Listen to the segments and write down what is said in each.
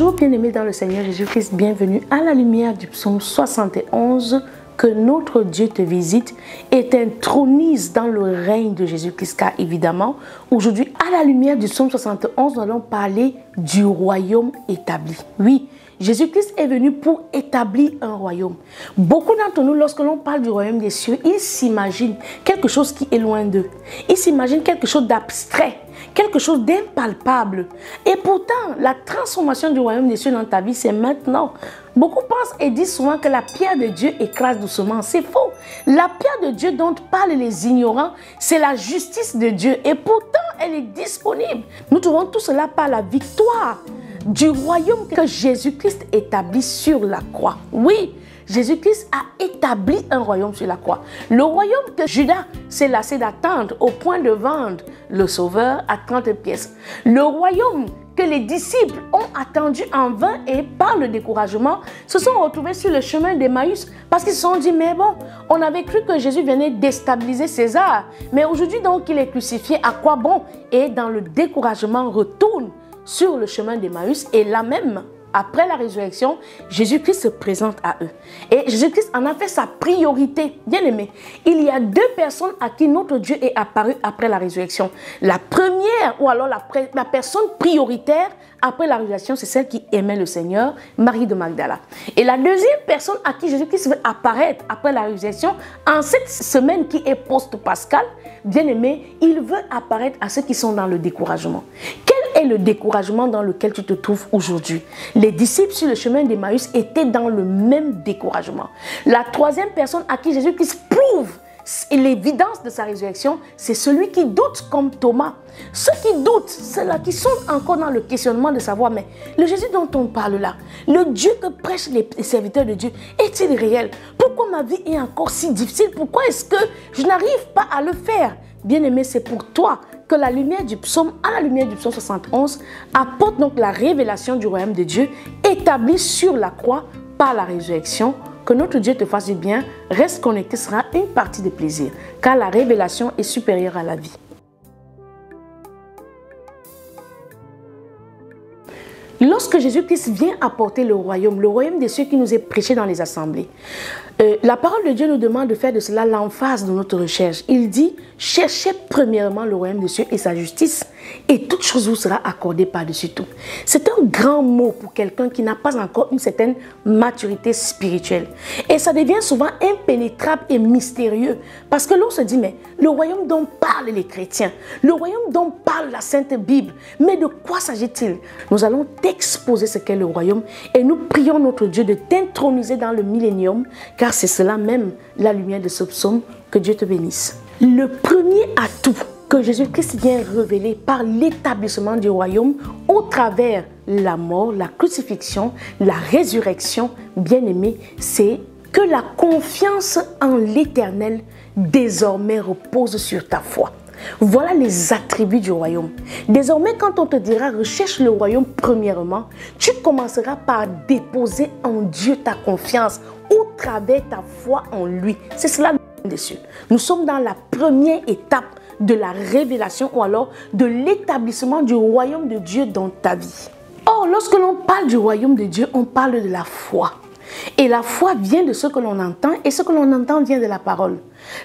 Bonjour bien-aimés dans le Seigneur Jésus-Christ, bienvenue à la lumière du psaume 71. Que notre Dieu te visite et t'intronise dans le règne de Jésus-Christ. Car évidemment, aujourd'hui, à la lumière du psaume 71, nous allons parler du royaume établi. Oui, Jésus-Christ est venu pour établir un royaume. Beaucoup d'entre nous, lorsque l'on parle du royaume des cieux, ils s'imaginent quelque chose qui est loin d'eux. Ils s'imaginent quelque chose d'abstrait, quelque chose d'impalpable. Et pourtant, la transformation du royaume des cieux dans ta vie, c'est maintenant. Beaucoup pensent et disent souvent que la pierre de Dieu écrase doucement. C'est faux. La pierre de Dieu dont parlent les ignorants, c'est la justice de Dieu. Et pourtant, elle est disponible. Nous trouvons tout cela par la victoire du royaume que Jésus-Christ établit sur la croix. Oui, Jésus-Christ a établi un royaume sur la croix. Le royaume que Judas s'est lassé d'attendre au point de vendre le Sauveur à 30 pièces. Le royaume que les disciples ont attendu en vain et par le découragement se sont retrouvés sur le chemin d'Emmaüs parce qu'ils se sont dit, mais bon, on avait cru que Jésus venait déstabiliser César, mais aujourd'hui donc il est crucifié, à quoi bon? Et dans le découragement retourne sur le chemin d'Emmaüs et là même, après la résurrection, Jésus-Christ se présente à eux. Et Jésus-Christ en a fait sa priorité. Bien aimé, il y a deux personnes à qui notre Dieu est apparu après la résurrection. La première, ou alors la personne prioritaire après la résurrection, c'est celle qui aimait le Seigneur, Marie de Magdala. Et la deuxième personne à qui Jésus-Christ veut apparaître après la résurrection, en cette semaine qui est post-pascale, bien aimé, il veut apparaître à ceux qui sont dans le découragement. Quel est le découragement dans lequel tu te trouves aujourd'hui? Les disciples sur le chemin d'Emmaüs étaient dans le même découragement. La troisième personne à qui Jésus-Christ prouve l'évidence de sa résurrection, c'est celui qui doute comme Thomas. Ceux qui doutent, ceux-là qui sont encore dans le questionnement de savoir, mais le Jésus dont on parle là, le Dieu que prêchent les serviteurs de Dieu, est-il réel? Pourquoi ma vie est encore si difficile? Pourquoi est-ce que je n'arrive pas à le faire? Bien-aimé, c'est pour toi que la lumière du psaume, à la lumière du psaume 71, apporte donc la révélation du royaume de Dieu établi sur la croix par la résurrection. Que notre Dieu te fasse du bien, reste connecté, sera une partie de plaisir, car la révélation est supérieure à la vie. Lorsque Jésus-Christ vient apporter le royaume des cieux qui nous est prêché dans les assemblées, la parole de Dieu nous demande de faire de cela l'emphase de notre recherche. Il dit, cherchez premièrement le royaume des cieux et sa justice, et toute chose vous sera accordée par-dessus tout. C'est un grand mot pour quelqu'un qui n'a pas encore une certaine maturité spirituelle. Et ça devient souvent impénétrable et mystérieux, parce que l'on se dit, mais le royaume dont parlent les chrétiens, le royaume dont parle la Sainte Bible, mais de quoi s'agit-il? Nous allons t'exposer ce qu'est le royaume et nous prions notre Dieu de t'introniser dans le millénium, car c'est cela même la lumière de ce psaume. Que Dieu te bénisse. Le premier atout que Jésus-Christ vient révéler par l'établissement du royaume au travers la mort, la crucifixion, la résurrection, bien-aimé, c'est que la confiance en l'Éternel désormais repose sur ta foi. Voilà les attributs du royaume. Désormais, quand on te dira recherche le royaume premièrement, tu commenceras par déposer en Dieu ta confiance au travers ta foi en lui. C'est cela le royaume des cieux. Nous sommes dans la première étape de la révélation ou alors de l'établissement du royaume de Dieu dans ta vie. Or, lorsque l'on parle du royaume de Dieu, on parle de la foi. Et la foi vient de ce que l'on entend et ce que l'on entend vient de la parole.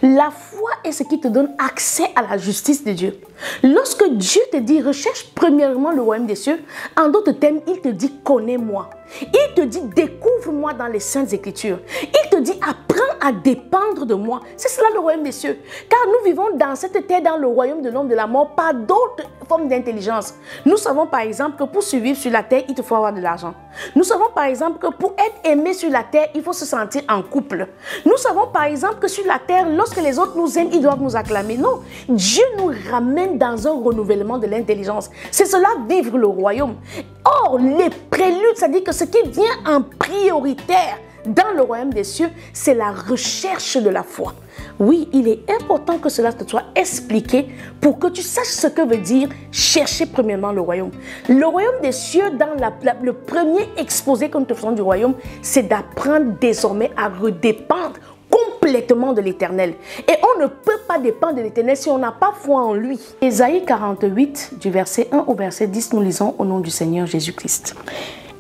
La foi est ce qui te donne accès à la justice de Dieu. Lorsque Dieu te dit recherche premièrement le royaume des cieux, en d'autres termes, il te dit connais-moi. Il te dit découvre-moi dans les saintes écritures. Il te dit apprends à dépendre de moi. C'est cela le royaume des cieux. Car nous vivons dans cette terre, dans le royaume de l'homme de la mort, par d'autres formes d'intelligence. Nous savons par exemple que pour survivre sur la terre, il te faut avoir de l'argent. Nous savons par exemple que pour être aimé sur la terre, il faut se sentir en couple. Nous savons par exemple que sur la terre, lorsque les autres nous aiment, ils doivent nous acclamer. Non, Dieu nous ramène dans un renouvellement de l'intelligence. C'est cela vivre le royaume. Or, les préludes, c'est-à-dire que ce qui vient en prioritaire dans le royaume des cieux, c'est la recherche de la foi. Oui, il est important que cela te soit expliqué pour que tu saches ce que veut dire chercher premièrement le royaume. Le royaume des cieux, dans le premier exposé que nous te faisons du royaume, c'est d'apprendre désormais à redépendre complètement de l'Éternel. Et on ne peut pas dépendre de l'Éternel si on n'a pas foi en lui. Ésaïe 48, du verset 1 au verset 10, nous lisons au nom du Seigneur Jésus-Christ.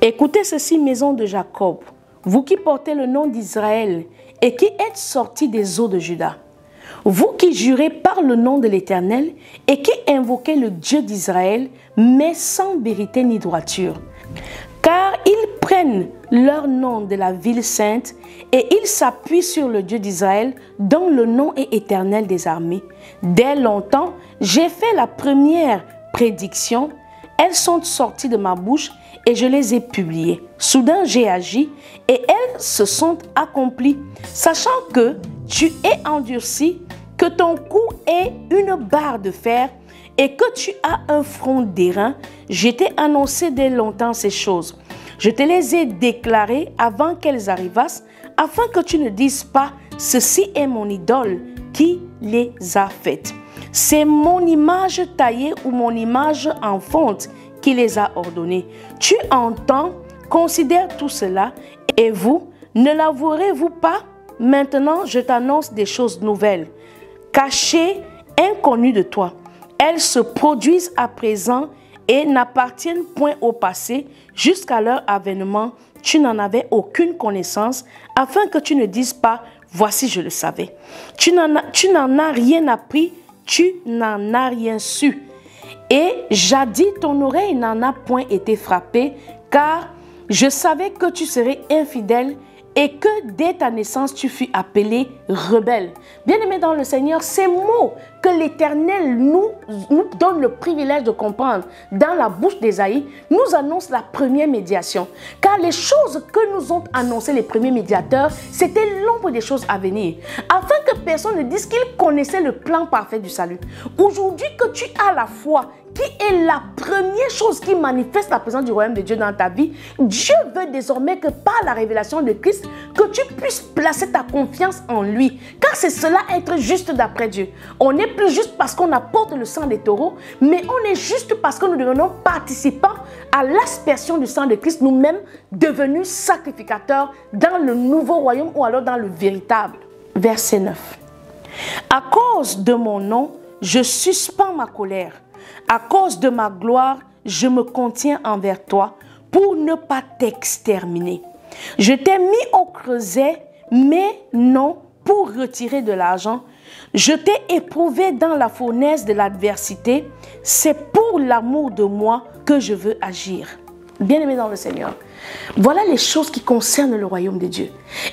Écoutez ceci, maison de Jacob, vous qui portez le nom d'Israël et qui êtes sortis des eaux de Juda. Vous qui jurez par le nom de l'Éternel et qui invoquez le Dieu d'Israël, mais sans vérité ni droiture. Car ils prennent leur nom de la ville sainte et ils s'appuient sur le Dieu d'Israël dont le nom est éternel des armées. Dès longtemps, j'ai fait la première prédiction. Elles sont sorties de ma bouche et je les ai publiées. Soudain, j'ai agi et elles se sont accomplies. Sachant que tu es endurci, que ton cou est une barre de fer et que tu as un front d'airain, je t'ai annoncé dès longtemps ces choses. Je te les ai déclarées avant qu'elles arrivassent, afin que tu ne dises pas, ceci est mon idole qui les a faites. C'est mon image taillée ou mon image en fonte qui les a ordonnées. Tu entends, considère tout cela, et vous, ne l'avouerez-vous pas? Maintenant, je t'annonce des choses nouvelles, cachées, inconnues de toi. Elles se produisent à présent et n'appartiennent point au passé. Jusqu'à leur avènement, tu n'en avais aucune connaissance, afin que tu ne dises pas, voici je le savais. Tu n'en as rien appris, tu n'en as rien su. Et jadis, ton oreille n'en a point été frappée, car je savais que tu serais infidèle et que dès ta naissance, tu fus appelé rebelle. Bien-aimé dans le Seigneur, ces mots que l'Éternel nous donne le privilège de comprendre dans la bouche d'Ésaïe nous annoncent la première médiation. Car les choses que nous ont annoncées les premiers médiateurs, c'était l'ombre des choses à venir. Afin que personne ne dise qu'il connaissait le plan parfait du salut. Aujourd'hui que tu as la foi, qui est la première chose qui manifeste la présence du royaume de Dieu dans ta vie, Dieu veut désormais que par la révélation de Christ, que tu puisses placer ta confiance en lui. Car c'est cela être juste d'après Dieu. On n'est plus juste parce qu'on apporte le sang des taureaux, mais on est juste parce que nous devenons participants à l'aspersion du sang de Christ, nous-mêmes devenus sacrificateurs dans le nouveau royaume ou alors dans le véritable. Verset 9. À cause de mon nom, je suspends ma colère. À cause de ma gloire, je me contiens envers toi pour ne pas t'exterminer. Je t'ai mis au creuset, mais non pour retirer de l'argent. Je t'ai éprouvé dans la fournaise de l'adversité. C'est pour l'amour de moi que je veux agir. Bien-aimé dans le Seigneur, voilà les choses qui concernent le royaume de Dieu.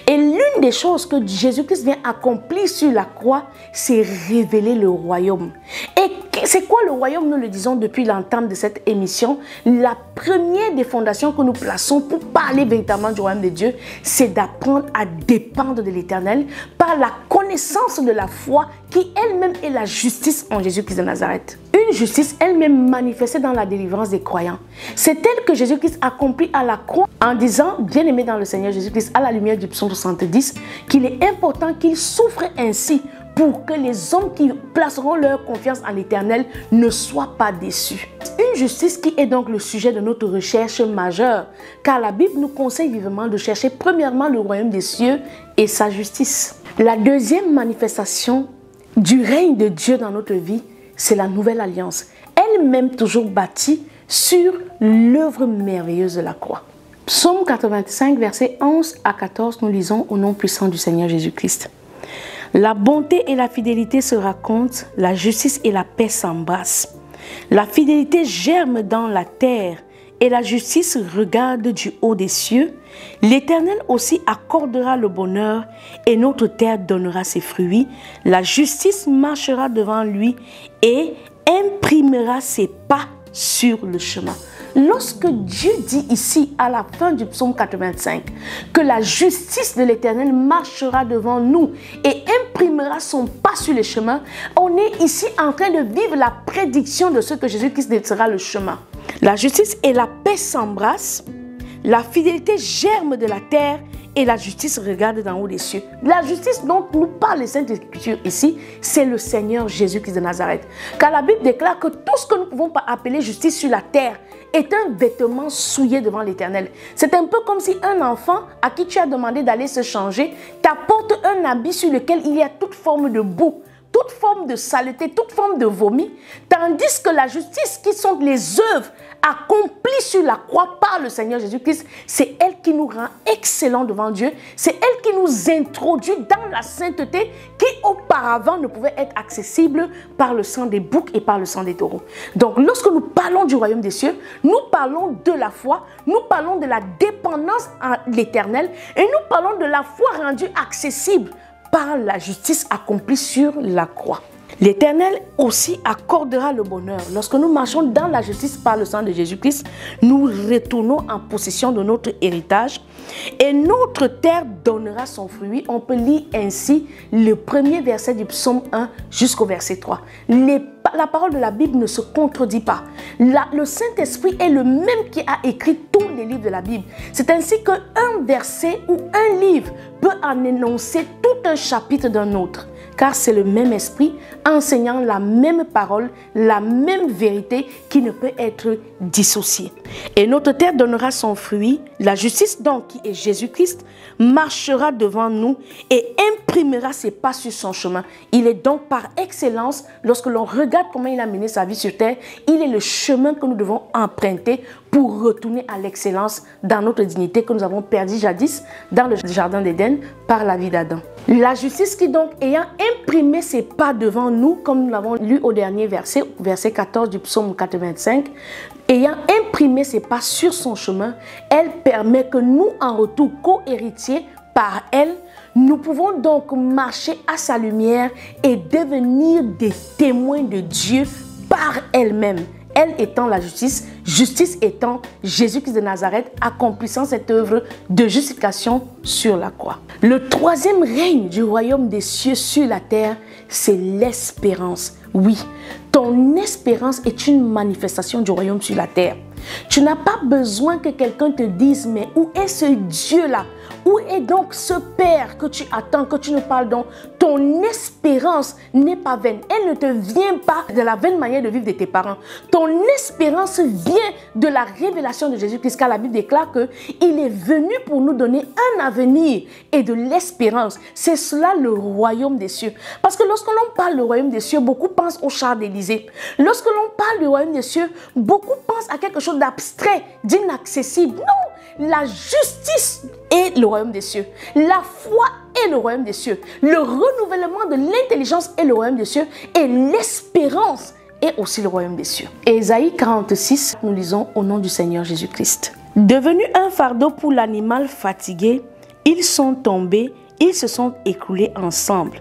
Et l'une des choses que Jésus-Christ vient accomplir sur la croix, c'est révéler le royaume. Et c'est quoi le royaume? Nous le disons depuis l'entame de cette émission. La première des fondations que nous plaçons pour parler véritablement du royaume de Dieu, c'est d'apprendre à dépendre de l'Éternel par la connaissance de la foi qui elle-même est la justice en Jésus-Christ de Nazareth. Une justice elle-même manifestée dans la délivrance des croyants. C'est elle que Jésus-Christ accomplit à la croix en disant, bien-aimé dans le Seigneur Jésus-Christ, à la lumière du psaume 70, qu'il est important qu'il souffre ainsi pour que les hommes qui placeront leur confiance en l'Éternel ne soient pas déçus. Une justice qui est donc le sujet de notre recherche majeure, car la Bible nous conseille vivement de chercher premièrement le royaume des cieux et sa justice. La deuxième manifestation du règne de Dieu dans notre vie, c'est la nouvelle alliance, elle-même toujours bâtie sur l'œuvre merveilleuse de la croix. Psaume 85, versets 11 à 14, nous lisons au nom puissant du Seigneur Jésus-Christ. La bonté et la fidélité se racontent, la justice et la paix s'embrassent. La fidélité germe dans la terre et la justice regarde du haut des cieux. L'Éternel aussi accordera le bonheur et notre terre donnera ses fruits. La justice marchera devant lui et imprimera ses pas sur le chemin. Lorsque Dieu dit ici à la fin du psaume 85 que la justice de l'Éternel marchera devant nous et imprimera son pas sur le chemin, on est ici en train de vivre la prédiction de ce que Jésus-Christ sera le chemin. La justice et la paix s'embrassent, la fidélité germe de la terre et la justice regarde d'en haut des cieux. La justice dont nous parle les Saintes Écritures ici, c'est le Seigneur Jésus-Christ de Nazareth. Car la Bible déclare que tout ce que nous pouvons pas appeler justice sur la terre est un vêtement souillé devant l'Éternel. C'est un peu comme si un enfant à qui tu as demandé d'aller se changer t'apporte un habit sur lequel il y a toute forme de boue, toute forme de saleté, toute forme de vomi, tandis que la justice, qui sont les œuvres accomplie sur la croix par le Seigneur Jésus-Christ, c'est elle qui nous rend excellents devant Dieu. C'est elle qui nous introduit dans la sainteté qui auparavant ne pouvait être accessible par le sang des boucs et par le sang des taureaux. Donc lorsque nous parlons du royaume des cieux, nous parlons de la foi, nous parlons de la dépendance à l'Éternel et nous parlons de la foi rendue accessible par la justice accomplie sur la croix. L'Éternel aussi accordera le bonheur. Lorsque nous marchons dans la justice par le sang de Jésus-Christ, nous retournons en possession de notre héritage et notre terre donnera son fruit. On peut lire ainsi le premier verset du psaume 1 jusqu'au verset 3. La parole de la Bible ne se contredit pas. Le Saint-Esprit est le même qui a écrit tous les livres de la Bible. C'est ainsi qu'un verset ou un livre peut en énoncer tout un chapitre d'un autre. Car c'est le même esprit enseignant la même parole, la même vérité qui ne peut être dissociée. Et notre terre donnera son fruit. La justice donc qui est Jésus-Christ marchera devant nous et imprimera ses pas sur son chemin. Il est donc par excellence, lorsque l'on regarde comment il a mené sa vie sur terre, il est le chemin que nous devons emprunter pour retourner à l'excellence dans notre dignité que nous avons perdue jadis dans le jardin d'Éden par la vie d'Adam. La justice qui donc, ayant imprimé ses pas devant nous, comme nous l'avons lu au dernier verset, verset 14 du psaume 85, ayant imprimé ses pas sur son chemin, elle permet que nous, en retour co-héritiers par elle, nous pouvons donc marcher à sa lumière et devenir des témoins de Dieu par elle-même. Elle étant la justice, justice étant Jésus-Christ de Nazareth, accomplissant cette œuvre de justification sur la croix. Le troisième règne du royaume des cieux sur la terre, c'est l'espérance. Oui, ton espérance est une manifestation du royaume sur la terre. Tu n'as pas besoin que quelqu'un te dise, mais où est ce Dieu-là? Où est donc ce Père que tu attends, que tu nous parles donc? Ton espérance n'est pas vaine. Elle ne te vient pas de la vaine manière de vivre de tes parents. Ton espérance vient de la révélation de Jésus-Christ, car la Bible déclare qu'il est venu pour nous donner un avenir et de l'espérance. C'est cela le royaume des cieux. Parce que lorsque l'on parle du royaume des cieux, beaucoup pensent au char d'Élysée. Lorsque l'on parle du royaume des cieux, beaucoup pensent à quelque chose d'abstrait, d'inaccessible. Non, la justice est le royaume des cieux. La foi est le royaume des cieux. Le renouvellement de l'intelligence est le royaume des cieux. Et l'espérance est aussi le royaume des cieux. Ésaïe 46, nous lisons au nom du Seigneur Jésus-Christ. Devenu un fardeau pour l'animal fatigué, ils sont tombés, ils se sont écroulés ensemble.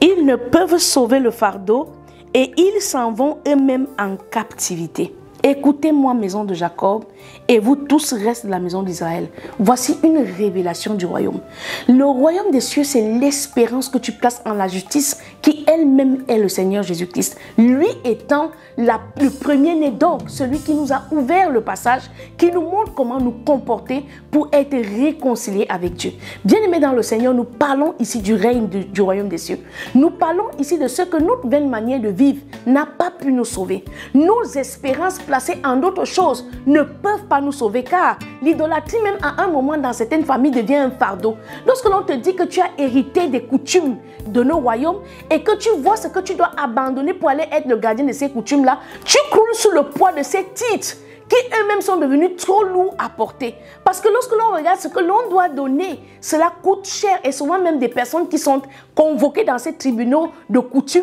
Ils ne peuvent sauver le fardeau et ils s'en vont eux-mêmes en captivité. Écoutez-moi, maison de Jacob, et vous tous restes de la maison d'Israël. Voici une révélation du royaume. Le royaume des cieux, c'est l'espérance que tu places en la justice, qui elle-même est le Seigneur Jésus-Christ. Lui étant le premier-né, donc celui qui nous a ouvert le passage, qui nous montre comment nous comporter pour être réconciliés avec Dieu. Bien-aimés dans le Seigneur, nous parlons ici du règne du royaume des cieux. Nous parlons ici de ce que notre vaine manière de vivre n'a pas pu nous sauver. Nos espérances placées en d'autres choses ne peuvent pas nous sauver, car l'idolâtrie même à un moment dans certaines familles devient un fardeau. Lorsque l'on te dit que tu as hérité des coutumes de nos royaumes et que tu vois ce que tu dois abandonner pour aller être le gardien de ces coutumes-là, tu croules sous le poids de ces titres qui eux-mêmes sont devenus trop lourds à porter. Parce que lorsque l'on regarde ce que l'on doit donner, cela coûte cher. Et souvent même des personnes qui sont convoquées dans ces tribunaux de coutumes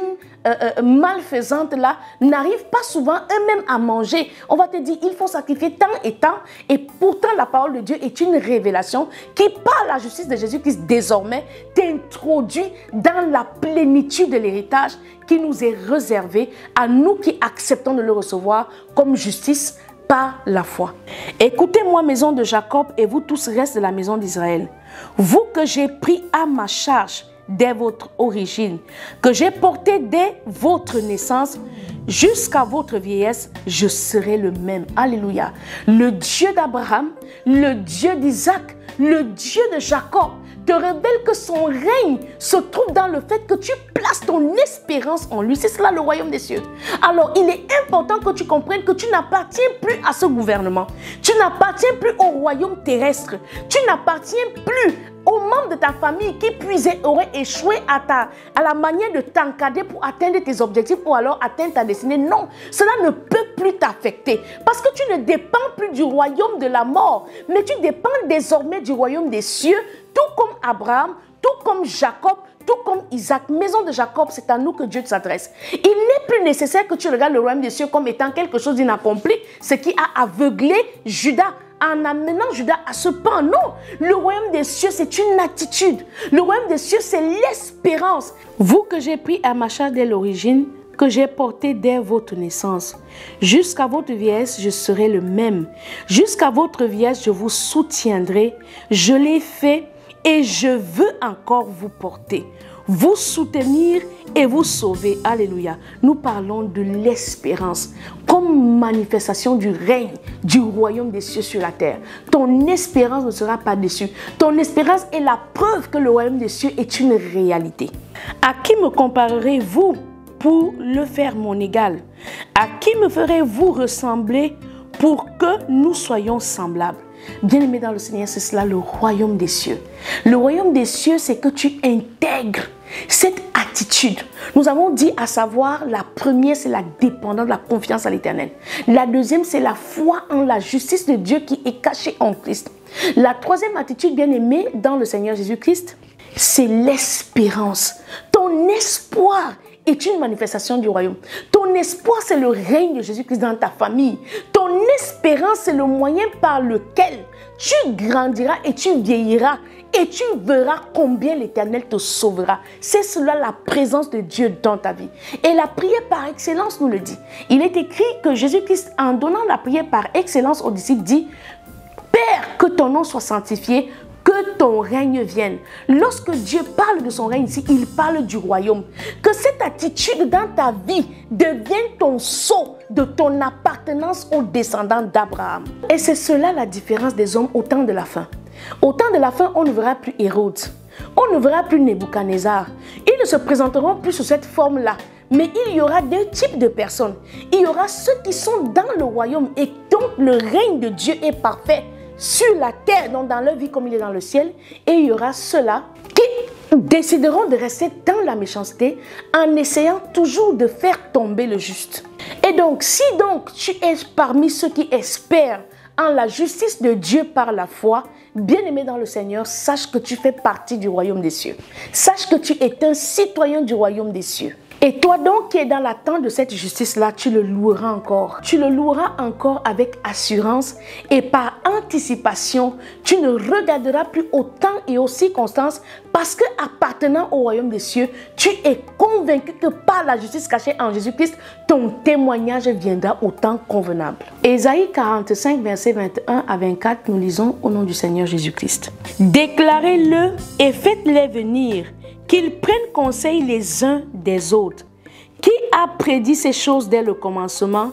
malfaisantes là n'arrivent pas souvent eux-mêmes à manger. On va te dire, il faut sacrifier tant et tant. Et pourtant, la parole de Dieu est une révélation qui, par la justice de Jésus-Christ, désormais, t'introduit dans la plénitude de l'héritage qui nous est réservé à nous qui acceptons de le recevoir comme justice par la foi. Écoutez-moi, maison de Jacob, et vous tous restes de la maison d'Israël. Vous que j'ai pris à ma charge dès votre origine, que j'ai porté dès votre naissance jusqu'à votre vieillesse, je serai le même. Alléluia. Le Dieu d'Abraham, le Dieu d'Isaac, le Dieu de Jacob te révèle que son règne se trouve dans le fait que tu places ton espérance en lui. C'est cela le royaume des cieux. Alors, il est important que tu comprennes que tu n'appartiens plus à ce gouvernement. Tu n'appartiens plus au royaume terrestre. Tu n'appartiens plus aux membres de ta famille qui auraient échoué à la manière de t'encadrer pour atteindre tes objectifs ou alors atteindre ta destinée. Non, cela ne peut plus t'affecter parce que tu ne dépends plus du royaume de la mort, mais tu dépends désormais du royaume des cieux, tout comme Abraham, tout comme Jacob, tout comme Isaac. Maison de Jacob, c'est à nous que Dieu s'adresse. Il n'est plus nécessaire que tu regardes le royaume des cieux comme étant quelque chose d'inaccompli, ce qui a aveuglé Judas en amenant Judas à ce pan. Non, le royaume des cieux, c'est une attitude. Le royaume des cieux, c'est l'espérance. Vous que j'ai pris à ma charge dès l'origine, que j'ai porté dès votre naissance. Jusqu'à votre vieillesse, je serai le même. Jusqu'à votre vieillesse, je vous soutiendrai. Je l'ai fait et je veux encore vous porter, vous soutenir et vous sauver. Alléluia. Nous parlons de l'espérance comme manifestation du règne du royaume des cieux sur la terre. Ton espérance ne sera pas déçue. Ton espérance est la preuve que le royaume des cieux est une réalité. À qui me comparerez-vous pour le faire mon égal? À qui me ferez-vous ressembler pour que nous soyons semblables? Bien-aimé dans le Seigneur, c'est cela le royaume des cieux. Le royaume des cieux, c'est que tu intègres cette attitude. Nous avons dit à savoir, la première, c'est la dépendance, la confiance à l'Éternel. La deuxième, c'est la foi en la justice de Dieu qui est cachée en Christ. La troisième attitude, bien-aimé dans le Seigneur Jésus-Christ, c'est l'espérance. Ton espoir est une manifestation du royaume. Ton espoir, c'est le règne de Jésus-Christ dans ta famille. Ton espérance, c'est le moyen par lequel tu grandiras et tu vieilliras et tu verras combien l'Éternel te sauvera. C'est cela la présence de Dieu dans ta vie. Et la prière par excellence nous le dit. Il est écrit que Jésus-Christ, en donnant la prière par excellence aux disciples, dit « Père, que ton nom soit sanctifié, que ton règne vienne. » Lorsque Dieu parle de son règne ici, il parle du royaume. Que cette attitude dans ta vie devienne ton sceau de ton appartenance aux descendants d'Abraham. Et c'est cela la différence des hommes au temps de la fin. Au temps de la fin, on ne verra plus Hérode. On ne verra plus Nebuchadnezzar. Ils ne se présenteront plus sous cette forme-là. Mais il y aura deux types de personnes. Il y aura ceux qui sont dans le royaume et dont le règne de Dieu est parfait sur la terre, donc dans leur vie comme il est dans le ciel. Et il y aura ceux-là qui décideront de rester dans la méchanceté en essayant toujours de faire tomber le juste. Et donc, si donc tu es parmi ceux qui espèrent en la justice de Dieu par la foi, bien-aimé dans le Seigneur, sache que tu fais partie du royaume des cieux. Sache que tu es un citoyen du royaume des cieux. Et toi donc qui es dans l'attente de cette justice-là, tu le loueras encore. Tu le loueras encore avec assurance et par anticipation. Tu ne regarderas plus au temps et aux circonstances parce que appartenant au royaume des cieux, tu es convaincu que par la justice cachée en Jésus-Christ, ton témoignage viendra au temps convenable. Ésaïe 45, versets 21 à 24, nous lisons au nom du Seigneur Jésus-Christ. Déclarez-le et faites-les venir, qu'ils prennent conseil les uns des autres. Qui a prédit ces choses dès le commencement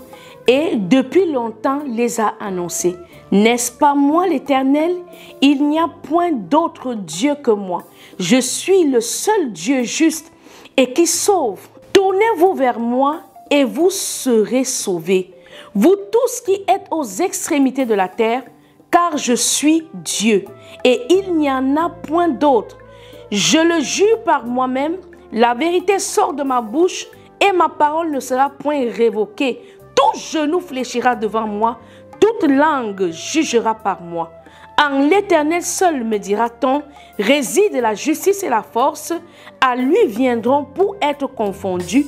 et depuis longtemps les a annoncées? N'est-ce pas moi l'Éternel? Il n'y a point d'autre Dieu que moi. Je suis le seul Dieu juste et qui sauve. Tournez-vous vers moi et vous serez sauvés, vous tous qui êtes aux extrémités de la terre, car je suis Dieu et il n'y en a point d'autre. Je le jure par moi-même, la vérité sort de ma bouche et ma parole ne sera point révoquée. Tout genou fléchira devant moi, toute langue jugera par moi. En l'Éternel seul, me dira-t-on, réside la justice et la force. À lui viendront pour être confondus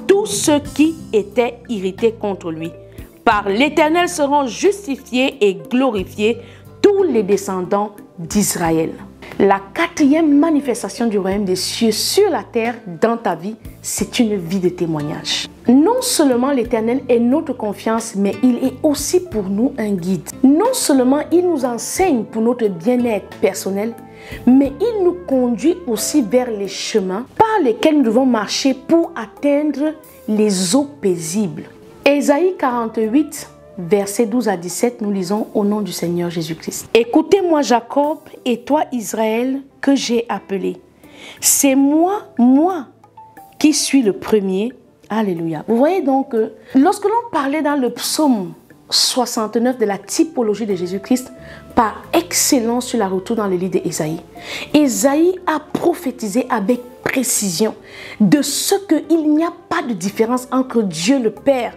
tous ceux qui étaient irrités contre lui. Par l'Éternel seront justifiés et glorifiés tous les descendants d'Israël. La quatrième manifestation du royaume des cieux sur la terre dans ta vie, c'est une vie de témoignage. Non seulement l'Éternel est notre confiance, mais il est aussi pour nous un guide. Non seulement il nous enseigne pour notre bien-être personnel, mais il nous conduit aussi vers les chemins par lesquels nous devons marcher pour atteindre les eaux paisibles. Ésaïe 48, versets 12 à 17, nous lisons au nom du Seigneur Jésus-Christ. Écoutez-moi Jacob et toi Israël que j'ai appelé. C'est moi qui suis le premier. Alléluia. Vous voyez donc, lorsque l'on parlait dans le psaume 69 de la typologie de Jésus-Christ, par excellence sur la retour dans le livre d'Ésaïe. Ésaïe a prophétisé avec précision de ce qu'il n'y a pas de différence entre Dieu le Père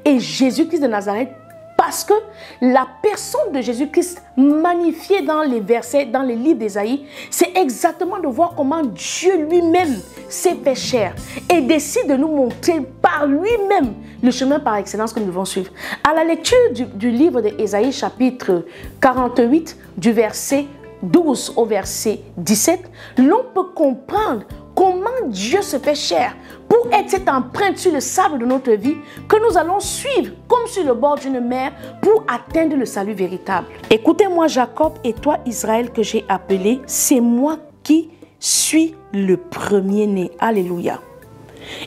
et Jésus-Christ de Nazareth, parce que la personne de Jésus-Christ magnifiée dans les versets, dans les livres d'Ésaïe, c'est exactement de voir comment Dieu lui-même s'est fait chair et décide de nous montrer par lui-même le chemin par excellence que nous devons suivre. À la lecture du livre d'Ésaïe, chapitre 48, du verset 12 au verset 17, l'on peut comprendre comment Dieu se fait chair pour être cette empreinte sur le sable de notre vie que nous allons suivre comme sur le bord d'une mer pour atteindre le salut véritable. Écoutez-moi Jacob et toi Israël que j'ai appelé, c'est moi qui suis le premier-né. Alléluia.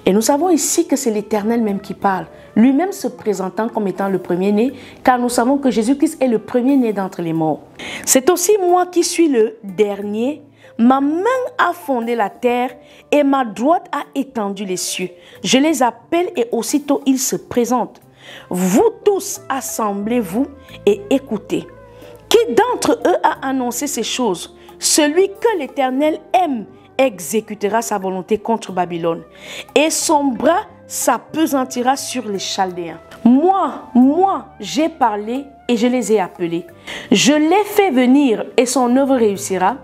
Et nous savons ici que c'est l'Éternel même qui parle, lui-même se présentant comme étant le premier-né, car nous savons que Jésus-Christ est le premier-né d'entre les morts. C'est aussi moi qui suis le dernier. Ma main a fondé la terre et ma droite a étendu les cieux. Je les appelle et aussitôt ils se présentent. Vous tous, assemblez-vous et écoutez. Qui d'entre eux a annoncé ces choses? Celui que l'Éternel aime exécutera sa volonté contre Babylone et son bras s'apesantira sur les Chaldéens. Moi, j'ai parlé et je les ai appelés. Je l'ai fait venir et son œuvre réussira.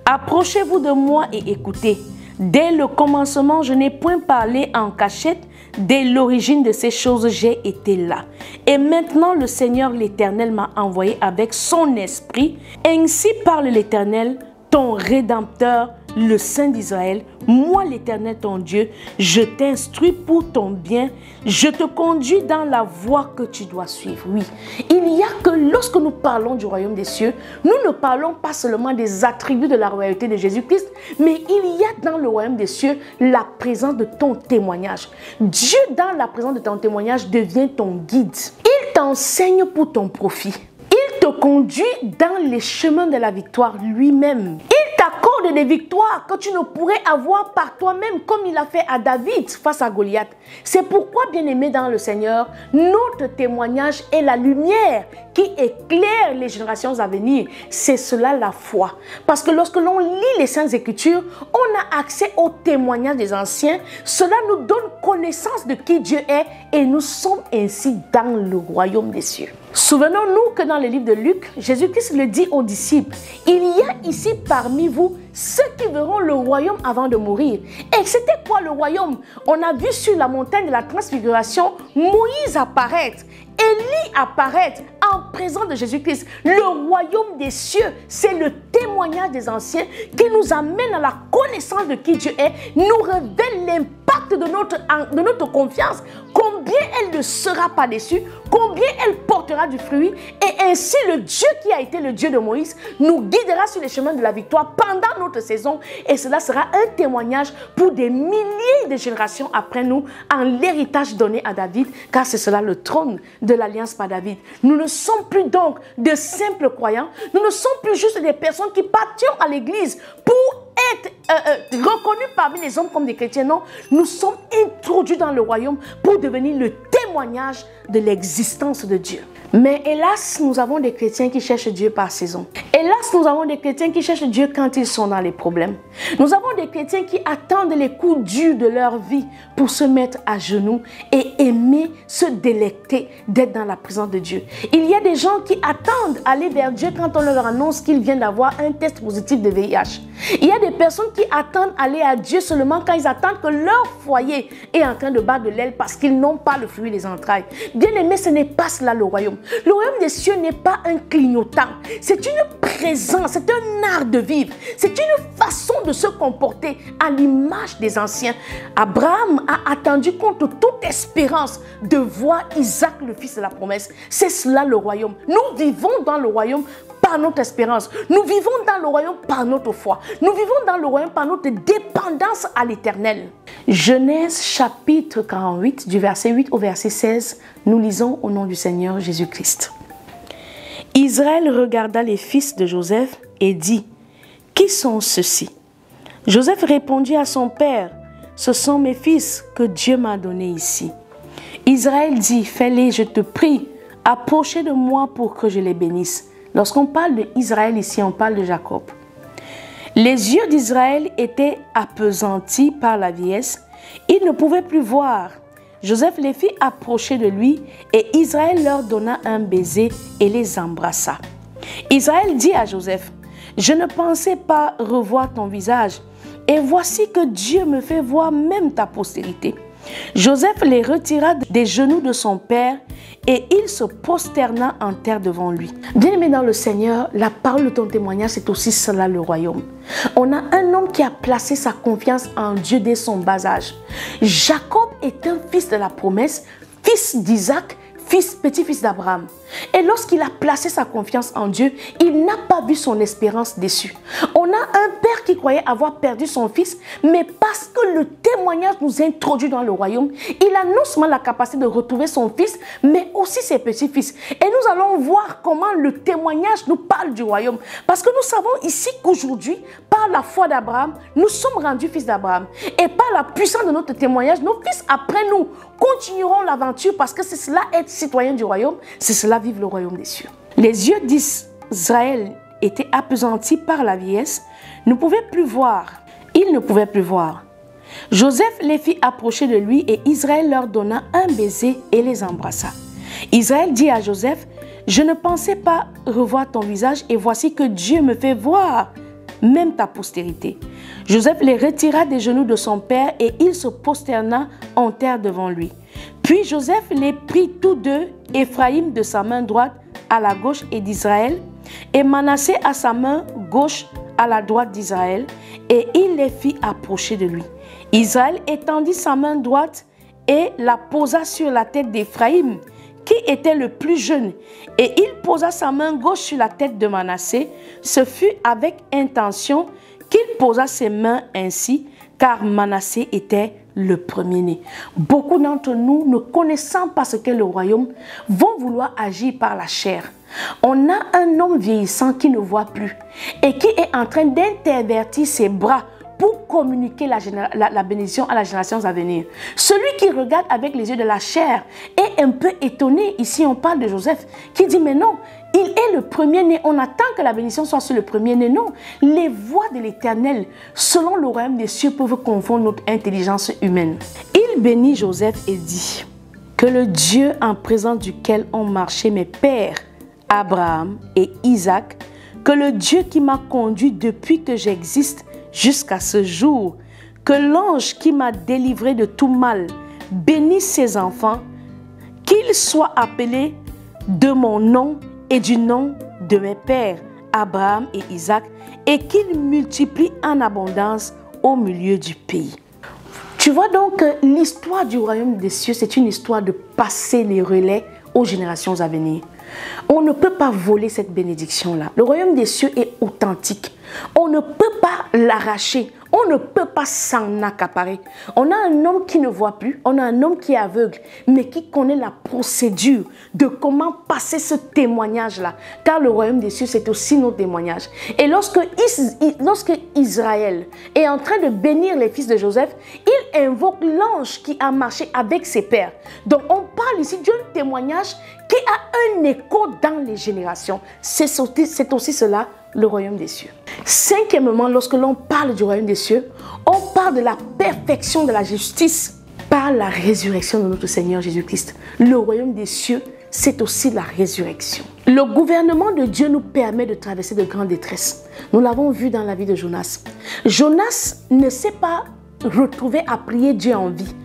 Approchez-vous de moi et écoutez. Dès le commencement, je n'ai point parlé en cachette. Dès l'origine de ces choses, j'ai été là. Et maintenant, le Seigneur l'Éternel m'a envoyé avec son esprit. Ainsi parle l'Éternel, ton Rédempteur, le Saint d'Israël. Moi, l'Éternel, ton Dieu, je t'instruis pour ton bien. Je te conduis dans la voie que tu dois suivre. Oui, il y a que lorsque nous parlons du royaume des cieux, nous ne parlons pas seulement des attributs de la royauté de Jésus-Christ, mais il y a dans le royaume des cieux la présence de ton témoignage. Dieu, dans la présence de ton témoignage, devient ton guide. Il t'enseigne pour ton profit. Il te conduit dans les chemins de la victoire lui-même. Il t'accorde des victoires que tu ne pourrais avoir par toi-même comme il a fait à David face à Goliath. C'est pourquoi, bien-aimé dans le Seigneur, notre témoignage est la lumière qui éclaire les générations à venir. C'est cela la foi. Parce que lorsque l'on lit les Saintes Écritures, on a accès au témoignage des anciens. Cela nous donne connaissance de qui Dieu est et nous sommes ainsi dans le royaume des cieux. Souvenons-nous que dans le livre de Luc, Jésus-Christ le dit aux disciples, il y a ici parmi vous ceux qui verront le royaume avant de mourir. Et c'était quoi le royaume? On a vu sur la montagne de la transfiguration Moïse apparaître, Élie apparaître en présence de Jésus-Christ. Le royaume des cieux, c'est le témoignage des anciens qui nous amène à la connaissance de qui Dieu est, nous révèle l'impact de notre confiance, combien elle ne sera pas déçue, combien elle portera du fruit, et ainsi le Dieu qui a été le Dieu de Moïse nous guidera sur les chemins de la victoire pendant notre saison, et cela sera un témoignage pour des milliers de générations après nous, en l'héritage donné à David, car c'est cela le trône de l'alliance par David. Nous ne sommes plus donc de simples croyants, nous ne sommes plus juste des personnes qui partions à l'église pour être reconnus parmi les hommes comme des chrétiens. Non, nous sommes introduits dans le royaume pour devenir le témoignage de l'existence de Dieu. Mais hélas, nous avons des chrétiens qui cherchent Dieu par saison. Hélas, nous avons des chrétiens qui cherchent Dieu quand ils sont dans les problèmes. Nous avons des chrétiens qui attendent les coups durs de leur vie pour se mettre à genoux et aimer, se délecter d'être dans la présence de Dieu. Il y a des gens qui attendent aller vers Dieu quand on leur annonce qu'ils viennent d'avoir un test positif de VIH. Il y a des personnes qui attendent aller à Dieu seulement quand ils attendent que leur foyer est en train de battre de l'aile parce qu'ils n'ont pas le fruit des entrailles. Bien aimé, ce n'est pas cela le royaume. Le royaume des cieux n'est pas un clignotant. C'est une présence, c'est un art de vivre. C'est une façon de se comporter à l'image des anciens. Abraham a attendu contre toute espérance de voir Isaac, le fils de la promesse. C'est cela le royaume. Nous vivons dans le royaume par notre espérance. Nous vivons dans le royaume par notre foi. Nous vivons dans le royaume par notre dépendance à l'Éternel. Genèse chapitre 48, du verset 8 au verset 16, nous lisons au nom du Seigneur Jésus-Christ. Israël regarda les fils de Joseph et dit, « Qui sont ceux-ci » Joseph répondit à son père, « Ce sont mes fils que Dieu m'a donnés ici. » Israël dit, « Fais-les, je te prie, approchez de moi pour que je les bénisse. » Lorsqu'on parle d'Israël ici, on parle de Jacob. Les yeux d'Israël étaient appesantis par la vieillesse. Il ne pouvait plus voir. Joseph les fit approcher de lui et Israël leur donna un baiser et les embrassa. Israël dit à Joseph, « Je ne pensais pas revoir ton visage et voici que Dieu me fait voir même ta postérité. » Joseph les retira des genoux de son père et il se prosterna en terre devant lui. Bien-aimé dans le Seigneur, la parole de ton témoignage, c'est aussi cela le royaume. On a un homme qui a placé sa confiance en Dieu dès son bas âge. Jacob est un fils de la promesse, fils d'Isaac, petit-fils d'Abraham. Et lorsqu'il a placé sa confiance en Dieu, il n'a pas vu son espérance déçue. On a un père qui croyait avoir perdu son fils, mais parce que le témoignage nous introduit dans le royaume, il a non seulement la capacité de retrouver son fils, mais aussi ses petits-fils. Et nous allons voir comment le témoignage nous parle du royaume. Parce que nous savons ici qu'aujourd'hui, par la foi d'Abraham, nous sommes rendus fils d'Abraham. Et par la puissance de notre témoignage, nos fils après nous continueront l'aventure parce que c'est cela être citoyen du royaume, c'est cela vivre le royaume des cieux. Les yeux d'Israël étaient appesantis par la vieillesse, ne pouvaient plus voir. Ils ne pouvaient plus voir. Joseph les fit approcher de lui et Israël leur donna un baiser et les embrassa. Israël dit à Joseph, « Je ne pensais pas revoir ton visage et voici que Dieu me fait voir même ta postérité. » Joseph les retira des genoux de son père et il se prosterna en terre devant lui. Puis Joseph les prit tous deux, Éphraïm de sa main droite à la gauche et d'Israël, et Manassé à sa main gauche à la droite d'Israël, et il les fit approcher de lui. Israël étendit sa main droite et la posa sur la tête d'Éphraïm, qui était le plus jeune, et il posa sa main gauche sur la tête de Manassé. Ce fut avec intention qu'il posa ses mains ainsi, car Manassé était le premier-né. Beaucoup d'entre nous, ne connaissant pas ce qu'est le royaume, vont vouloir agir par la chair. On a un homme vieillissant qui ne voit plus et qui est en train d'intervertir ses bras pour communiquer la bénédiction à la génération à venir. Celui qui regarde avec les yeux de la chair est un peu étonné. Ici, on parle de Joseph qui dit, mais non, il est le premier-né. On attend que la bénédiction soit sur le premier-né. Non, les voies de l'Éternel, selon le royaume des cieux, peuvent confondre notre intelligence humaine. Il bénit Joseph et dit, que le Dieu en présence duquel ont marché mes pères, Abraham et Isaac, que le Dieu qui m'a conduit depuis que j'existe jusqu'à ce jour, que l'ange qui m'a délivré de tout mal bénisse ses enfants, qu'ils soient appelés de mon nom et du nom de mes pères, Abraham et Isaac, et qu'ils multiplient en abondance au milieu du pays. Tu vois donc que l'histoire du royaume des cieux, c'est une histoire de passer les relais aux générations à venir. On ne peut pas voler cette bénédiction-là. Le royaume des cieux est authentique. On ne peut pas l'arracher. On ne peut pas s'en accaparer. On a un homme qui ne voit plus. On a un homme qui est aveugle, mais qui connaît la procédure de comment passer ce témoignage-là. Car le royaume des cieux, c'est aussi notre témoignage. Et lorsque Israël est en train de bénir les fils de Joseph, il invoque l'ange qui a marché avec ses pères. Donc on parle ici d'un témoignage qui a un écho dans les générations. C'est aussi cela, le royaume des cieux. Cinquièmement, lorsque l'on parle du royaume des cieux, on parle de la perfection de la justice par la résurrection de notre Seigneur Jésus-Christ. Le royaume des cieux, c'est aussi la résurrection. Le gouvernement de Dieu nous permet de traverser de grandes détresses. Nous l'avons vu dans la vie de Jonas. Jonas ne s'est pas retrouvé à prier Dieu en vie.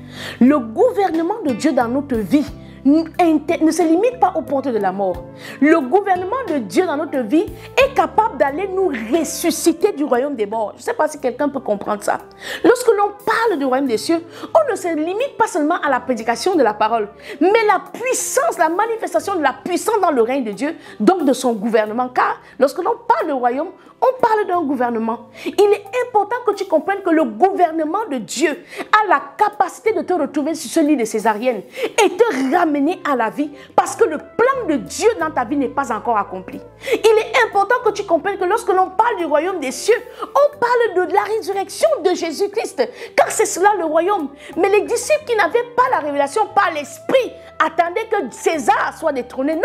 Le gouvernement de Dieu dans notre vie ne se limite pas aux portes de la mort. Le gouvernement de Dieu dans notre vie est capable d'aller nous ressusciter du royaume des morts. Je ne sais pas si quelqu'un peut comprendre ça. Lorsque l'on parle du royaume des cieux, on ne se limite pas seulement à la prédication de la parole, mais la puissance, la manifestation de la puissance dans le règne de Dieu, donc de son gouvernement. Car lorsque l'on parle de royaume, on parle d'un gouvernement. Il est important que tu comprennes que le gouvernement de Dieu a la capacité de te retrouver sur ce lit de césarienne et te ramener à la vie parce que le plan de Dieu dans ta vie n'est pas encore accompli. Il est important que tu comprennes que lorsque l'on parle du royaume des cieux, on parle de la résurrection de Jésus-Christ, car c'est cela le royaume. Mais les disciples qui n'avaient pas la révélation par l'esprit attendaient que César soit détrôné. Non,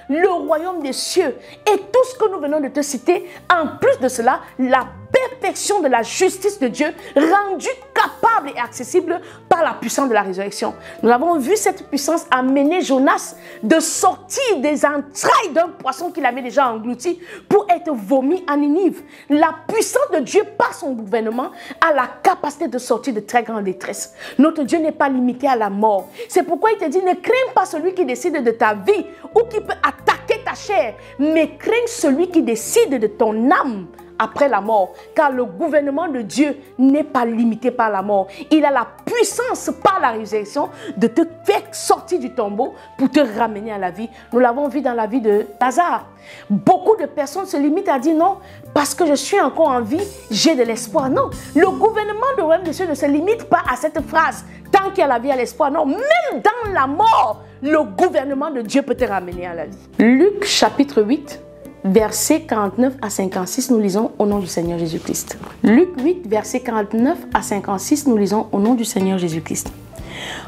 le royaume des cieux et tout ce que nous venons de te citer, en plus de cela, la perfection de la justice de Dieu rendue capable et accessible par la puissance de la résurrection. Nous avons vu cette puissance amener Jonas de sortir des entrailles d'un poisson qu'il avait déjà englouti pour être vomi à Ninive. La puissance de Dieu par son gouvernement a la capacité de sortir de très grandes détresses. Notre Dieu n'est pas limité à la mort. C'est pourquoi il te dit, ne crains pas celui qui décide de ta vie ou qui peut attaquer ta chair, mais crains celui qui décide de ton âme après la mort, car le gouvernement de Dieu n'est pas limité par la mort. Il a la puissance par la résurrection de te faire sortir du tombeau pour te ramener à la vie. Nous l'avons vu dans la vie de Lazare. Beaucoup de personnes se limitent à dire non, parce que je suis encore en vie, j'ai de l'espoir. Non, le gouvernement du royaume des cieux ne se limite pas à cette phrase. Tant qu'il y a la vie, il y a l'espoir. Non, même dans la mort, le gouvernement de Dieu peut te ramener à la vie. Luc chapitre 8. Versets 49 à 56, nous lisons au nom du Seigneur Jésus-Christ. Luc 8, versets 49 à 56, nous lisons au nom du Seigneur Jésus-Christ.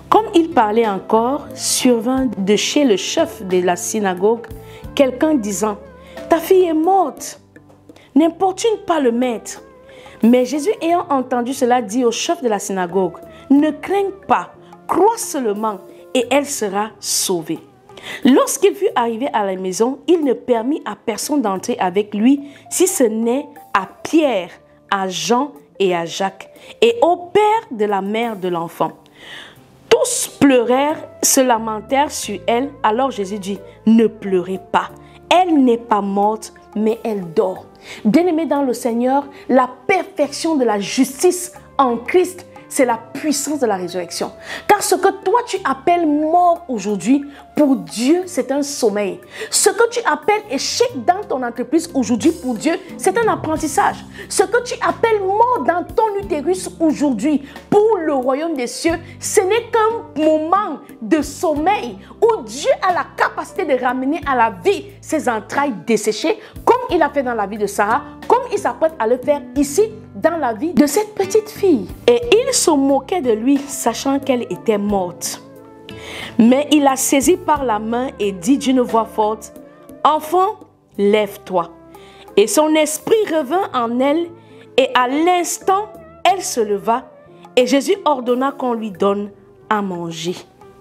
Comme il parlait encore, survint de chez le chef de la synagogue quelqu'un disant, « Ta fille est morte, n'importune pas le maître. » Mais Jésus ayant entendu cela dit au chef de la synagogue, « Ne crains pas, crois seulement et elle sera sauvée. » Lorsqu'il fut arrivé à la maison, il ne permit à personne d'entrer avec lui, si ce n'est à Pierre, à Jean et à Jacques, et au père de la mère de l'enfant. Tous pleurèrent, se lamentèrent sur elle. Alors Jésus dit, ne pleurez pas, elle n'est pas morte, mais elle dort. Bien-aimés dans le Seigneur, la perfection de la justice en Christ, c'est la puissance de la résurrection. Car ce que toi tu appelles mort aujourd'hui, pour Dieu, c'est un sommeil. Ce que tu appelles échec dans ton entreprise aujourd'hui, pour Dieu, c'est un apprentissage. Ce que tu appelles mort dans ton utérus aujourd'hui, pour le royaume des cieux, ce n'est qu'un moment de sommeil où Dieu a la capacité de ramener à la vie ses entrailles desséchées, comme il a fait dans la vie de Sarah, comme il s'apprête à le faire ici, dans la vie de cette petite fille. Et il se moquait de lui, sachant qu'elle était morte. Mais il la saisit par la main et dit d'une voix forte, « Enfant, lève-toi. » Et son esprit revint en elle, et à l'instant, elle se leva, et Jésus ordonna qu'on lui donne à manger.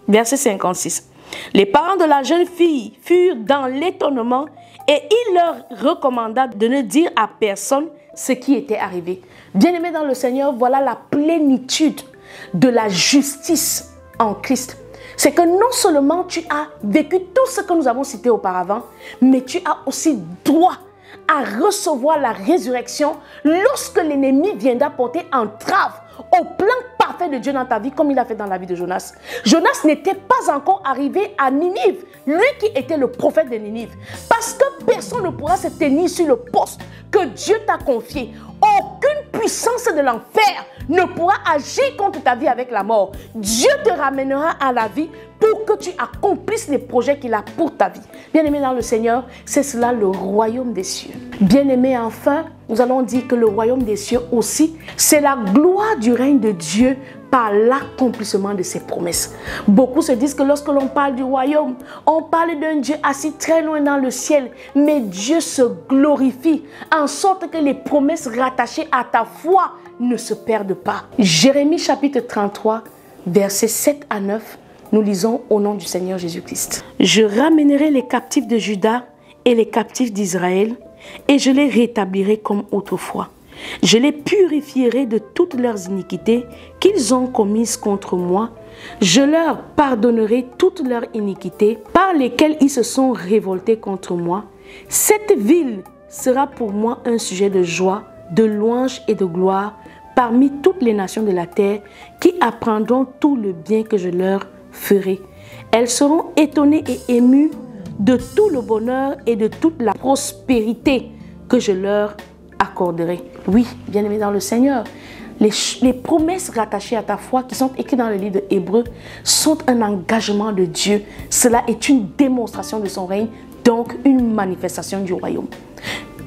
Verset 56. Les parents de la jeune fille furent dans l'étonnement, et il leur recommanda de ne dire à personne ce qui était arrivé. Bien-aimés dans le Seigneur, voilà la plénitude de la justice en Christ. C'est que non seulement tu as vécu tout ce que nous avons cité auparavant, mais tu as aussi droit à recevoir la résurrection lorsque l'ennemi viendra porter entrave au plan parfait de Dieu dans ta vie, comme il a fait dans la vie de Jonas. Jonas n'était pas encore arrivé à Ninive, lui qui était le prophète de Ninive, parce que personne ne pourra se tenir sur le poste que Dieu t'a confié. Aucune puissance de l'enfer ne pourra agir contre ta vie avec la mort. Dieu te ramènera à la vie pour que tu accomplisses les projets qu'il a pour ta vie. Bien-aimé dans le Seigneur, c'est cela le royaume des cieux. Bien-aimé, enfin, nous allons dire que le royaume des cieux aussi, c'est la gloire du règne de Dieu par l'accomplissement de ses promesses. Beaucoup se disent que lorsque l'on parle du royaume, on parle d'un Dieu assis très loin dans le ciel, mais Dieu se glorifie en sorte que les promesses rattachées à ta foi ne se perdent pas. Jérémie chapitre 33, versets 7 à 9, nous lisons au nom du Seigneur Jésus-Christ. Je ramènerai les captifs de Juda et les captifs d'Israël, et je les rétablirai comme autrefois. Je les purifierai de toutes leurs iniquités qu'ils ont commises contre moi. Je leur pardonnerai toutes leurs iniquités par lesquelles ils se sont révoltés contre moi. Cette ville sera pour moi un sujet de joie, de louange et de gloire parmi toutes les nations de la terre qui apprendront tout le bien que je leur ferai. Elles seront étonnées et émues de tout le bonheur et de toute la prospérité que je leur accorderai. Oui, bien-aimés dans le Seigneur, les promesses rattachées à ta foi qui sont écrites dans le livre de Hébreux sont un engagement de Dieu. Cela est une démonstration de son règne, donc une manifestation du royaume.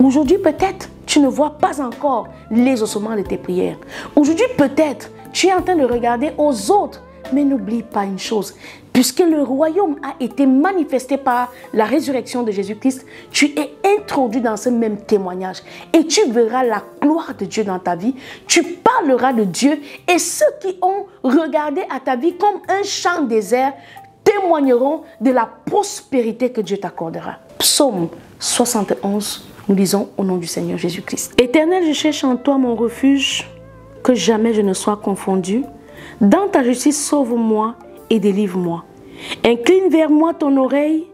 Aujourd'hui, peut-être, tu ne vois pas encore les ossements de tes prières. Aujourd'hui, peut-être, tu es en train de regarder aux autres Mais n'oublie pas une chose, puisque le royaume a été manifesté par la résurrection de Jésus-Christ, tu es introduit dans ce même témoignage et tu verras la gloire de Dieu dans ta vie, tu parleras de Dieu et ceux qui ont regardé à ta vie comme un champ désert témoigneront de la prospérité que Dieu t'accordera. Psaume 71, nous lisons au nom du Seigneur Jésus-Christ. Éternel, je cherche en toi mon refuge, que jamais je ne sois confondu. Dans ta justice, sauve-moi et délivre-moi. Incline vers moi ton oreille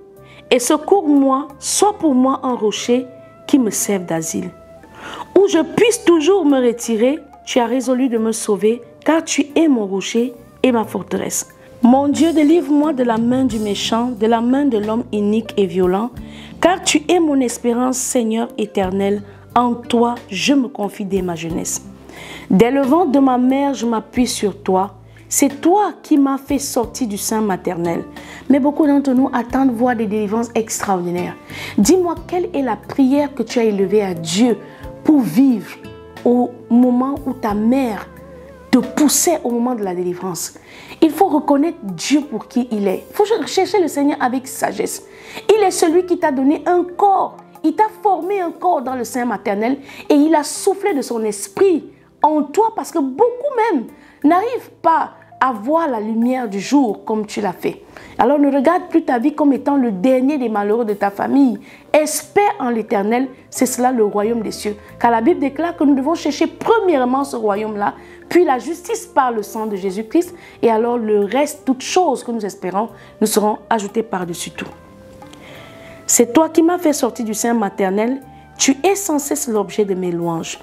et secours-moi, sois pour moi un rocher qui me serve d'asile. Où je puisse toujours me retirer, tu as résolu de me sauver, car tu es mon rocher et ma forteresse. Mon Dieu, délivre-moi de la main du méchant, de la main de l'homme inique et violent, car tu es mon espérance, Seigneur éternel. En toi, je me confie dès ma jeunesse. Dès le ventre de ma mère, je m'appuie sur toi. C'est toi qui m'as fait sortir du sein maternel. Mais beaucoup d'entre nous attendent voir des délivrances extraordinaires. Dis-moi, quelle est la prière que tu as élevée à Dieu pour vivre au moment où ta mère te poussait au moment de la délivrance? Il faut reconnaître Dieu pour qui il est. Il faut chercher le Seigneur avec sagesse. Il est celui qui t'a donné un corps. Il t'a formé un corps dans le sein maternel et il a soufflé de son esprit en toi parce que beaucoup même n'arrivent pas à voir la lumière du jour comme tu l'as fait. Alors ne regarde plus ta vie comme étant le dernier des malheureux de ta famille. Espère en l'Éternel, c'est cela le royaume des cieux. Car la Bible déclare que nous devons chercher premièrement ce royaume-là, puis la justice par le sang de Jésus-Christ, et alors le reste, toutes choses que nous espérons, nous seront ajoutées par-dessus tout. C'est toi qui m'as fait sortir du sein maternel, tu es sans cesse l'objet de mes louanges.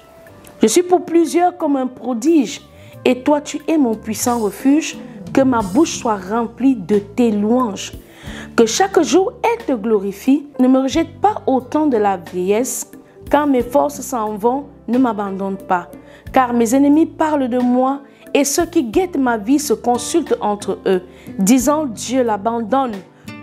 Je suis pour plusieurs comme un prodige, et toi tu es mon puissant refuge, que ma bouche soit remplie de tes louanges. Que chaque jour elle te glorifie, ne me rejette pas au temps de la vieillesse, quand mes forces s'en vont, ne m'abandonne pas. Car mes ennemis parlent de moi, et ceux qui guettent ma vie se consultent entre eux, disant Dieu l'abandonne.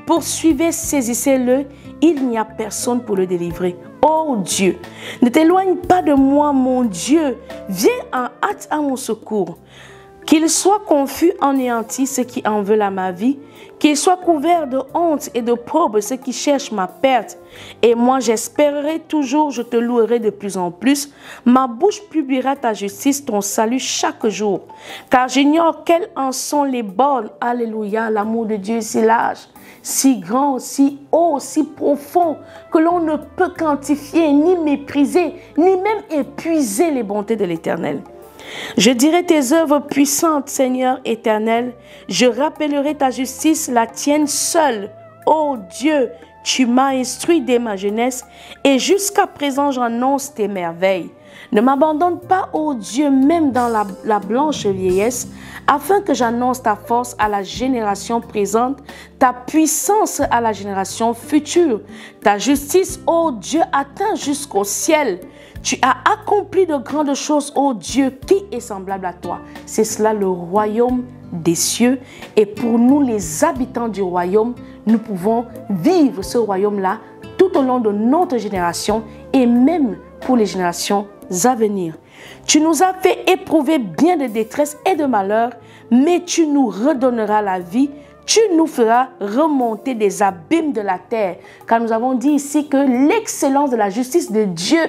Poursuivez, saisissez-le, il n'y a personne pour le délivrer. Oh Dieu, ne t'éloigne pas de moi, mon Dieu, viens en hâte à mon secours. Qu'il soit confus, anéanti ceux qui en veulent à ma vie, qu'il soit couvert de honte et de pauvres ceux qui cherchent ma perte. Et moi j'espérerai toujours, je te louerai de plus en plus. Ma bouche publiera ta justice, ton salut chaque jour. Car j'ignore quelles en sont les bornes. Alléluia, l'amour de Dieu est si large, si grand, si haut, si profond, que l'on ne peut quantifier, ni mépriser, ni même épuiser les bontés de l'Éternel. Je dirai tes œuvres puissantes, Seigneur éternel. Je rappellerai ta justice, la tienne seule. Ô Dieu, tu m'as instruit dès ma jeunesse et jusqu'à présent j'annonce tes merveilles. Ne m'abandonne pas, ô Dieu, même dans la blanche vieillesse, afin que j'annonce ta force à la génération présente, ta puissance à la génération future. Ta justice, ô Dieu, atteint jusqu'au ciel. Tu as accompli de grandes choses, ô Dieu, qui est semblable à toi. C'est cela le royaume des cieux. Et pour nous, les habitants du royaume, nous pouvons vivre ce royaume-là tout au long de notre génération et même pour les générations à venir. Tu nous as fait éprouver bien de détresse et de malheur, mais tu nous redonneras la vie. Tu nous feras remonter des abîmes de la terre. Car nous avons dit ici que l'excellence de la justice de Dieu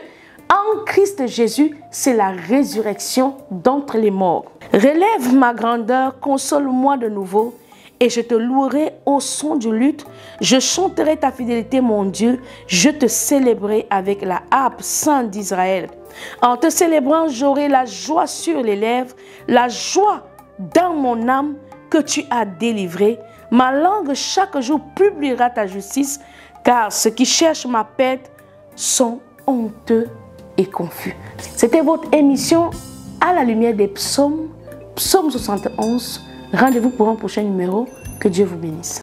en Christ Jésus, c'est la résurrection d'entre les morts. Relève ma grandeur, console-moi de nouveau, et je te louerai au son du luth. Je chanterai ta fidélité, mon Dieu. Je te célébrerai avec la harpe sainte d'Israël. En te célébrant, j'aurai la joie sur les lèvres, la joie dans mon âme que tu as délivrée. Ma langue chaque jour publiera ta justice, car ceux qui cherchent ma perte sont honteux et confus. C'était votre émission à la lumière des psaumes, psaume 71. Rendez-vous pour un prochain numéro. Que Dieu vous bénisse.